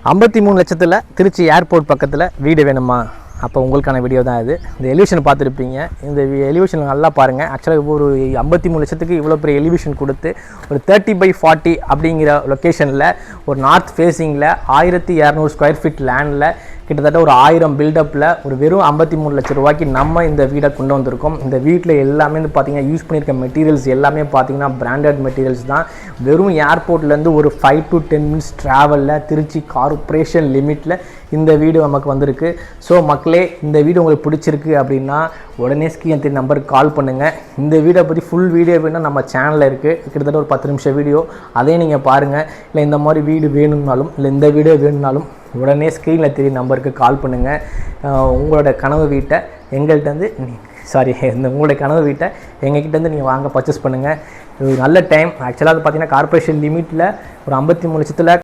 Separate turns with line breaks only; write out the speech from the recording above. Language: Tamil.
53 லட்சத்தில் திருச்சி ஏர்போர்ட் பக்கத்தில் வீடு வேணுமா? அப்போ உங்களுக்கான வீடியோ தான் இது. இந்த எலிவேஷன் பார்த்துருப்பீங்க. இந்த எலிவேஷன் நல்லா பாருங்கள். ஆக்சுவலாக ஒரு 53 லட்சத்துக்கு இவ்வளோ பெரிய எலிவேஷன் கொடுத்து ஒரு 30/40 அப்படிங்கிற லொக்கேஷனில் ஒரு நார்த் ஃபேஸிங்கில் 1200 ஸ்கொயர் ஃபீட் லேண்டில் கிட்டத்தட்ட ஒரு 1000 பில்டப்பில் ஒரு வெறும் 53 லட்ச ரூபாய்க்கு நம்ம இந்த வீடை கொண்டு வந்திருக்கோம். இந்த வீட்டில் எல்லாமே வந்து பார்த்திங்கன்னா யூஸ் பண்ணியிருக்க மெட்டீரியல்ஸ் எல்லாமே பார்த்திங்கன்னா பிராண்டட் மெட்டீரியல்ஸ் தான். வெறும் ஏர்போர்ட்லேருந்து ஒரு 5 to 10 மினிட்ஸ் ட்ராவலில் திருச்சி கார்ப்பரேஷன் லிமிட்டில் இந்த வீடு நமக்கு வந்திருக்கு. ஸோ மக்களே, இந்த வீடு உங்களுக்கு பிடிச்சிருக்கு அப்படின்னா உடனே ஸ்க்ரீன் நம்பருக்கு கால் பண்ணுங்கள். இந்த வீடை பற்றி ஃபுல் வீடியோ வேணும்னா நம்ம சேனலில் இருக்குது. கிட்டத்தட்ட ஒரு 10 நிமிஷம் வீடியோ, அதையும் நீங்கள் பாருங்கள். இல்லை இந்த மாதிரி வீடு வேணும்னாலும் இல்லை இந்த வீடியோ வேணும்னாலும் உடனே ஸ்க்ரீனில் தெரிய நம்பருக்கு கால் பண்ணுங்கள். உங்களோட கனவு வீட்டை எங்கள்கிட்டருந்து உங்களுடைய கனவு வீட்டை எங்ககிட்டேருந்து நீங்கள் வாங்க பர்ச்சேஸ் பண்ணுங்கள். இது நல்ல டைம். ஆக்சுவலாக அது பார்த்தீங்கன்னா கார்ப்பரேஷன் லிமிட்டில் ஒரு 53 லட்சத்தில்